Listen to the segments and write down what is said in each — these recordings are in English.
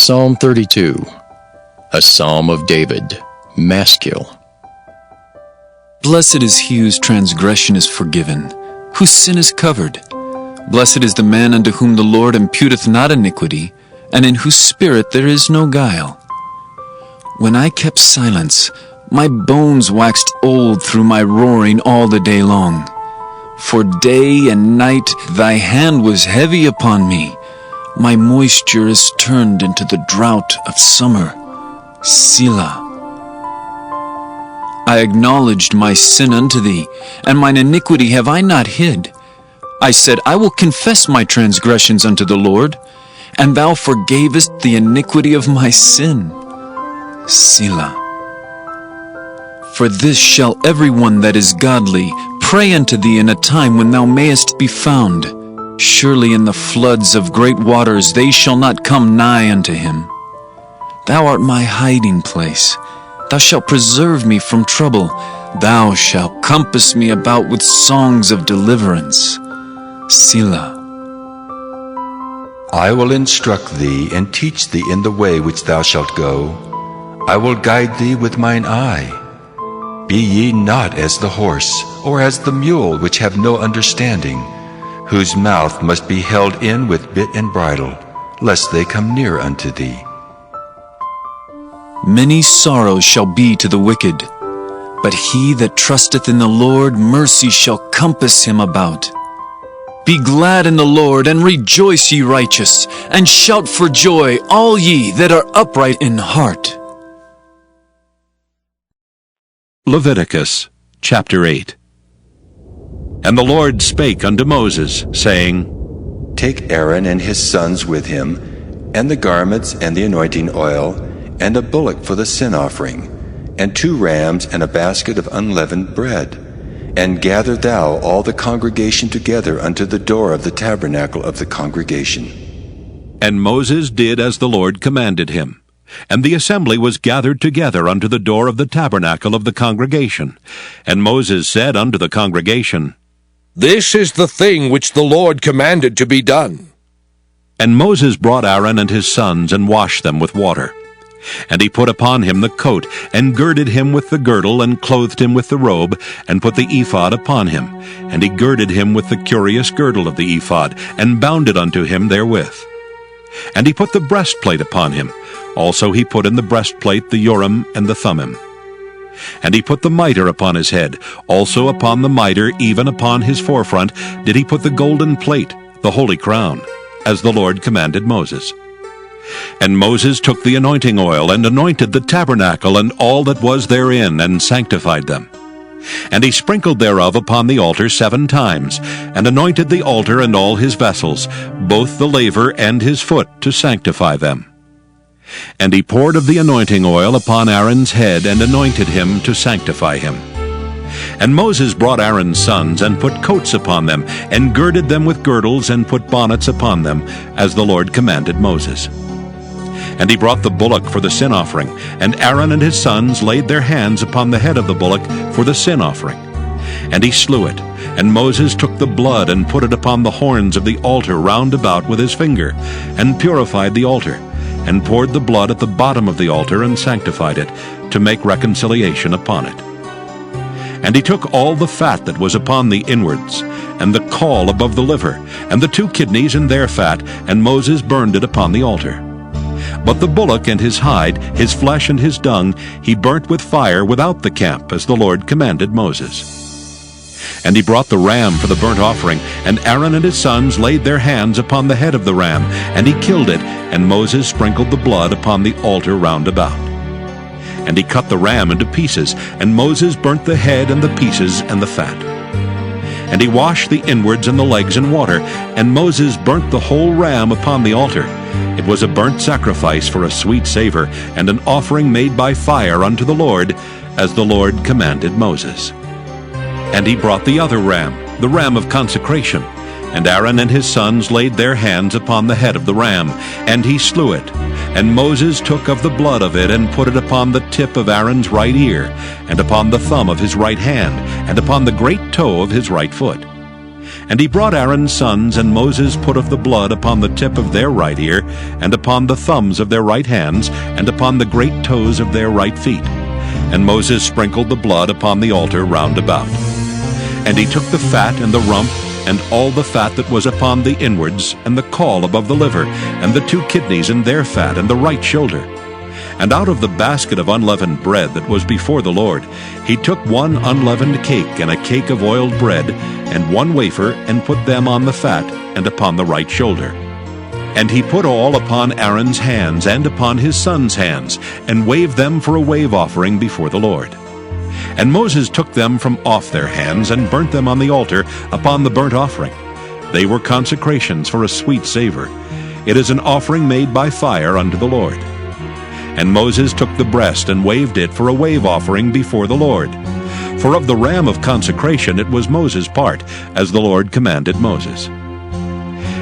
Psalm 32, a Psalm of David, Maskil. Blessed is he whose transgression is forgiven, whose sin is covered. Blessed is the man unto whom the Lord imputeth not iniquity, and in whose spirit there is no guile. When I kept silence, my bones waxed old through my roaring all the day long. For day and night thy hand was heavy upon me. My moisture is turned into the drought of summer. Selah. I acknowledged my sin unto thee, and mine iniquity have I not hid. I said, I will confess my transgressions unto the Lord, and thou forgavest the iniquity of my sin. Selah. For this shall every one that is godly pray unto thee in a time when thou mayest be found. Surely in the floods of great waters they shall not come nigh unto him. Thou art my hiding place. Thou shalt preserve me from trouble. Thou shalt compass me about with songs of deliverance. Selah. I will instruct thee and teach thee in the way which thou shalt go. I will guide thee with mine eye. Be ye not as the horse, or as the mule which have no understanding, whose mouth must be held in with bit and bridle, lest they come near unto thee. Many sorrows shall be to the wicked, but he that trusteth in the Lord, mercy shall compass him about. Be glad in the Lord, and rejoice, ye righteous, and shout for joy, all ye that are upright in heart. Leviticus chapter 8. And the Lord spake unto Moses, saying, Take Aaron and his sons with him, and the garments and the anointing oil, and a bullock for the sin offering, and 2 rams and a basket of unleavened bread. And gather thou all the congregation together unto the door of the tabernacle of the congregation. And Moses did as the Lord commanded him. And the assembly was gathered together unto the door of the tabernacle of the congregation. And Moses said unto the congregation, This is the thing which the Lord commanded to be done. And Moses brought Aaron and his sons, and washed them with water. And he put upon him the coat, and girded him with the girdle, and clothed him with the robe, and put the ephod upon him. And he girded him with the curious girdle of the ephod, and bound it unto him therewith. And he put the breastplate upon him. Also he put in the breastplate the Urim and the Thummim. And he put the mitre upon his head. Also upon the mitre, even upon his forefront, did he put the golden plate, the holy crown, as the Lord commanded Moses. And Moses took the anointing oil, and anointed the tabernacle and all that was therein, and sanctified them. And he sprinkled thereof upon the altar 7 times, and anointed the altar and all his vessels, both the laver and his foot, to sanctify them. And he poured of the anointing oil upon Aaron's head, and anointed him to sanctify him. And Moses brought Aaron's sons, and put coats upon them, and girded them with girdles, and put bonnets upon them, as the Lord commanded Moses. And he brought the bullock for the sin offering, and Aaron and his sons laid their hands upon the head of the bullock for the sin offering. And he slew it, and Moses took the blood, and put it upon the horns of the altar round about with his finger, and purified the altar, and poured the blood at the bottom of the altar, and sanctified it, to make reconciliation upon it. And he took all the fat that was upon the inwards, and the caul above the liver, and the 2 kidneys and their fat, and Moses burned it upon the altar. But the bullock and his hide, his flesh and his dung, he burnt with fire without the camp, as the Lord commanded Moses. And he brought the ram for the burnt offering, and Aaron and his sons laid their hands upon the head of the ram, and he killed it, and Moses sprinkled the blood upon the altar round about. And he cut the ram into pieces, and Moses burnt the head and the pieces and the fat. And he washed the inwards and the legs in water, and Moses burnt the whole ram upon the altar. It was a burnt sacrifice for a sweet savor, and an offering made by fire unto the Lord, as the Lord commanded Moses. And he brought the other ram, the ram of consecration, and Aaron and his sons laid their hands upon the head of the ram, and he slew it. And Moses took of the blood of it, and put it upon the tip of Aaron's right ear, and upon the thumb of his right hand, and upon the great toe of his right foot. And he brought Aaron's sons, and Moses put of the blood upon the tip of their right ear, and upon the thumbs of their right hands, and upon the great toes of their right feet. And Moses sprinkled the blood upon the altar round about. And he took the fat and the rump, and all the fat that was upon the inwards, and the caul above the liver, and the 2 kidneys and their fat, and the right shoulder. And out of the basket of unleavened bread that was before the Lord, he took 1 unleavened cake, and a cake of oiled bread, and 1 wafer, and put them on the fat, and upon the right shoulder. And he put all upon Aaron's hands, and upon his sons' hands, and waved them for a wave offering before the Lord. And Moses took them from off their hands, and burnt them on the altar upon the burnt offering. They were consecrations for a sweet savor. It is an offering made by fire unto the Lord. And Moses took the breast, and waved it for a wave offering before the Lord. For of the ram of consecration it was Moses' part, as the Lord commanded Moses.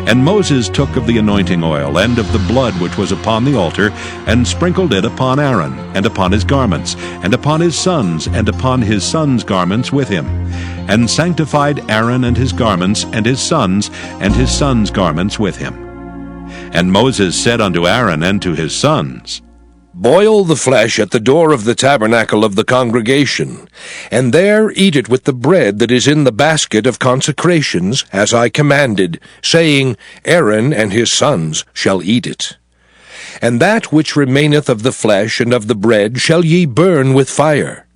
And Moses took of the anointing oil, and of the blood which was upon the altar, and sprinkled it upon Aaron, and upon his garments, and upon his sons, and upon his sons' garments with him, and sanctified Aaron and his garments, and his sons' garments with him. And Moses said unto Aaron and to his sons, Boil the flesh at the door of the tabernacle of the congregation, and there eat it with the bread that is in the basket of consecrations, as I commanded, saying, Aaron and his sons shall eat it. And that which remaineth of the flesh and of the bread shall ye burn with fire.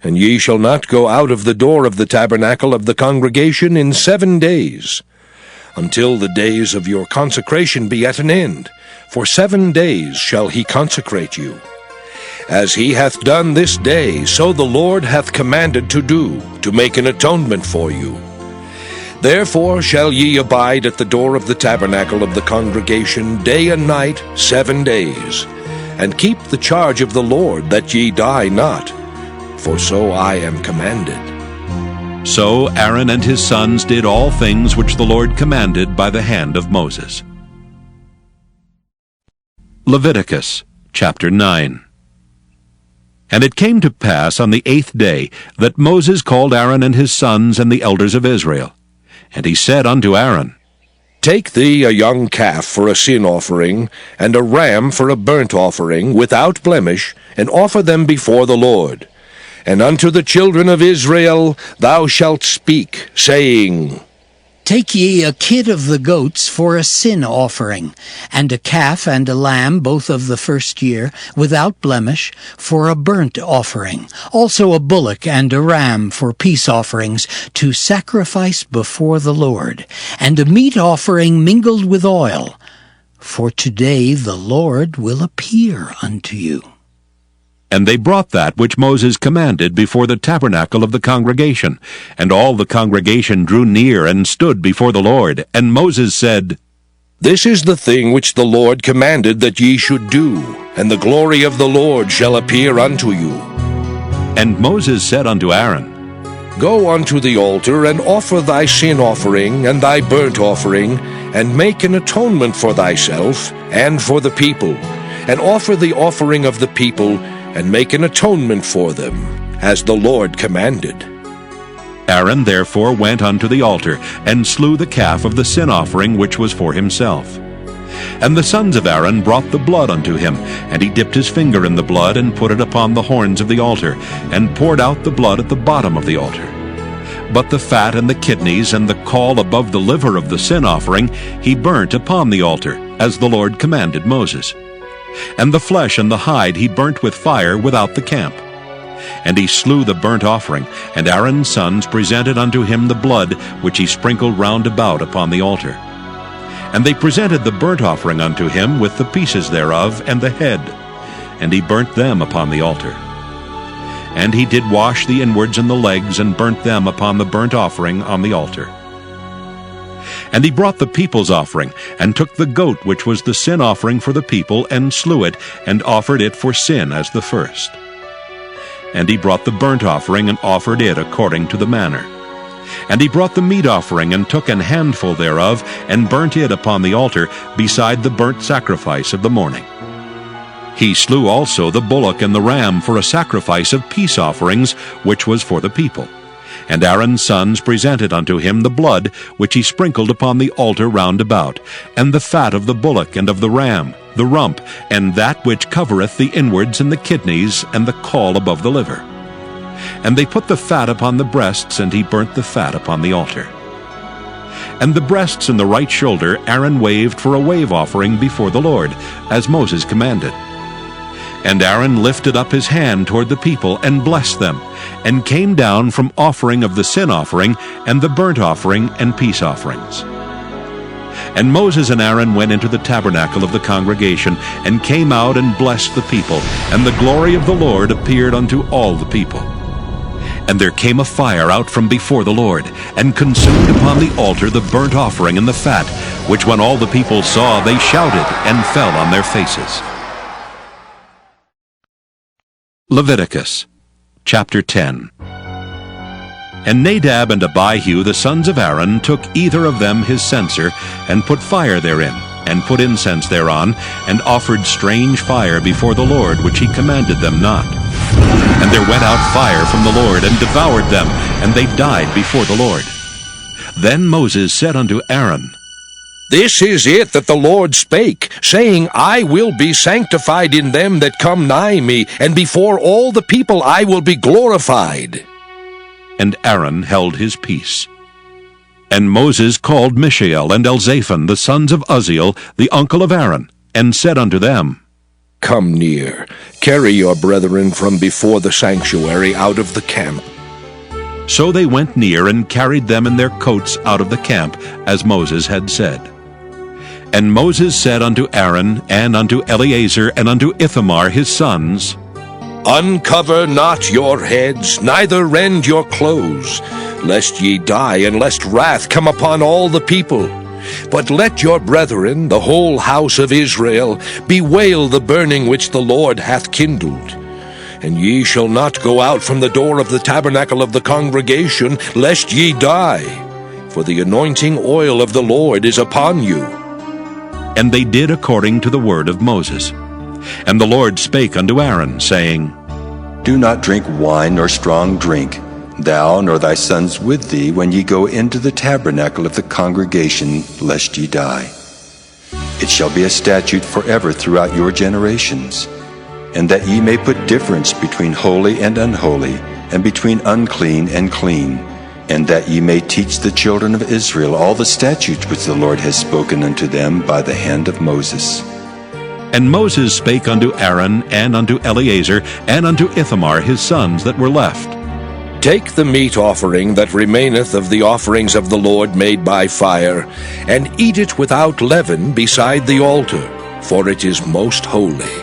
And ye shall not go out of the door of the tabernacle of the congregation in 7 days, until the days of your consecration be at an end. For 7 days shall he consecrate you. As he hath done this day, so the Lord hath commanded to do, to make an atonement for you. Therefore shall ye abide at the door of the tabernacle of the congregation day and night 7 days, and keep the charge of the Lord, that ye die not, for so I am commanded. So Aaron and his sons did all things which the Lord commanded by the hand of Moses. Leviticus chapter 9. And it came to pass on the 8th day that Moses called Aaron and his sons and the elders of Israel. And he said unto Aaron, Take thee a young calf for a sin offering, and a ram for a burnt offering, without blemish, and offer them before the Lord. And unto the children of Israel thou shalt speak, saying, Take ye a kid of the goats for a sin offering, and a calf and a lamb, both of the first year, without blemish, for a burnt offering. Also a bullock and a ram for peace offerings, to sacrifice before the Lord, and a meat offering mingled with oil. For today the Lord will appear unto you. And they brought that which Moses commanded before the tabernacle of the congregation. And all the congregation drew near and stood before the Lord. And Moses said, This is the thing which the Lord commanded that ye should do, and the glory of the Lord shall appear unto you. And Moses said unto Aaron, Go unto the altar, and offer thy sin offering and thy burnt offering, and make an atonement for thyself and for the people, and offer the offering of the people, and make an atonement for them, as the Lord commanded. Aaron therefore went unto the altar, and slew the calf of the sin offering which was for himself. And the sons of Aaron brought the blood unto him, and he dipped his finger in the blood, and put it upon the horns of the altar, and poured out the blood at the bottom of the altar. But the fat and the kidneys, and the caul above the liver of the sin offering, he burnt upon the altar, as the Lord commanded Moses. And the flesh and the hide he burnt with fire without the camp. And he slew the burnt offering, and Aaron's sons presented unto him the blood which he sprinkled round about upon the altar. And they presented the burnt offering unto him with the pieces thereof and the head, and he burnt them upon the altar. And he did wash the inwards and the legs, and burnt them upon the burnt offering on the altar. And he brought the people's offering, and took the goat which was the sin offering for the people, and slew it, and offered it for sin as the first. And he brought the burnt offering, and offered it according to the manner. And he brought the meat offering, and took an handful thereof, and burnt it upon the altar, beside the burnt sacrifice of the morning. He slew also the bullock and the ram for a sacrifice of peace offerings, which was for the people. And Aaron's sons presented unto him the blood which he sprinkled upon the altar round about, and the fat of the bullock and of the ram, the rump, and that which covereth the inwards and the kidneys, and the caul above the liver. And they put the fat upon the breasts, and he burnt the fat upon the altar. And the breasts and the right shoulder Aaron waved for a wave offering before the Lord, as Moses commanded. And Aaron lifted up his hand toward the people, and blessed them, and came down from offering of the sin offering, and the burnt offering, and peace offerings. And Moses and Aaron went into the tabernacle of the congregation, and came out and blessed the people, and the glory of the Lord appeared unto all the people. And there came a fire out from before the Lord, and consumed upon the altar the burnt offering and the fat, which when all the people saw, they shouted, and fell on their faces. Leviticus chapter 10. And Nadab and Abihu the sons of Aaron took either of them his censer, and put fire therein, and put incense thereon, and offered strange fire before the Lord, which he commanded them not. And there went out fire from the Lord, and devoured them, and they died before the Lord. Then Moses said unto Aaron, This is it that the Lord spake, saying, I will be sanctified in them that come nigh me, and before all the people I will be glorified. And Aaron held his peace. And Moses called Mishael and Elzaphan, the sons of Uzziel, the uncle of Aaron, and said unto them, Come near, carry your brethren from before the sanctuary out of the camp. So they went near, and carried them in their coats out of the camp, as Moses had said. And Moses said unto Aaron, and unto Eleazar, and unto Ithamar his sons, Uncover not your heads, neither rend your clothes, lest ye die, and lest wrath come upon all the people. But let your brethren, the whole house of Israel, bewail the burning which the Lord hath kindled. And ye shall not go out from the door of the tabernacle of the congregation, lest ye die, for the anointing oil of the Lord is upon you. And they did according to the word of Moses. And the Lord spake unto Aaron, saying, Do not drink wine nor strong drink, thou nor thy sons with thee, when ye go into the tabernacle of the congregation, lest ye die. It shall be a statute forever throughout your generations, and that ye may put difference between holy and unholy, and between unclean and clean, and that ye may teach the children of Israel all the statutes which the Lord has spoken unto them by the hand of Moses. And Moses spake unto Aaron, and unto Eleazar, and unto Ithamar his sons that were left. Take the meat offering that remaineth of the offerings of the Lord made by fire, and eat it without leaven beside the altar, for it is most holy.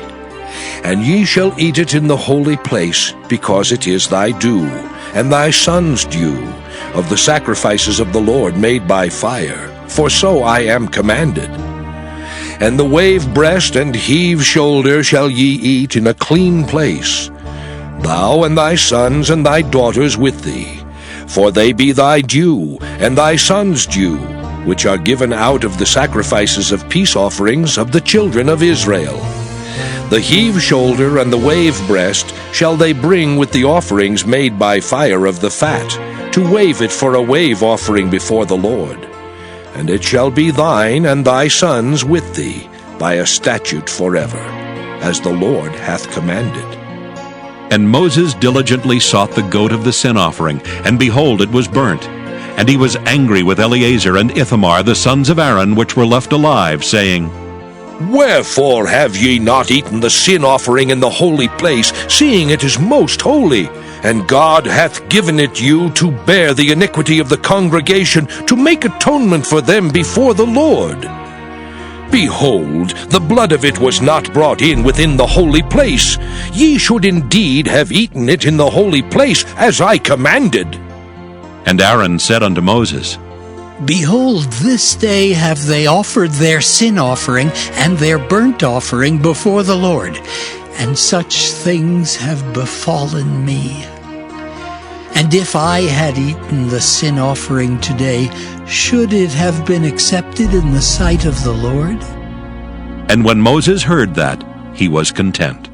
And ye shall eat it in the holy place, because it is thy due, and thy son's due, of the sacrifices of the Lord made by fire, for so I am commanded. And the wave breast and heave shoulder shall ye eat in a clean place, thou and thy sons and thy daughters with thee, for they be thy due, and thy sons' due, which are given out of the sacrifices of peace offerings of the children of Israel. The heave shoulder and the wave breast shall they bring with the offerings made by fire of the fat, to wave it for a wave offering before the Lord. And it shall be thine and thy sons with thee, by a statute forever, as the Lord hath commanded. And Moses diligently sought the goat of the sin offering, and behold, it was burnt. And he was angry with Eleazar and Ithamar, the sons of Aaron, which were left alive, saying, Wherefore have ye not eaten the sin offering in the holy place, seeing it is most holy? And God hath given it you to bear the iniquity of the congregation, to make atonement for them before the Lord. Behold, the blood of it was not brought in within the holy place. Ye should indeed have eaten it in the holy place, as I commanded. And Aaron said unto Moses, Behold, this day have they offered their sin offering and their burnt offering before the Lord, and such things have befallen me. And if I had eaten the sin offering today, should it have been accepted in the sight of the Lord? And when Moses heard that, he was content.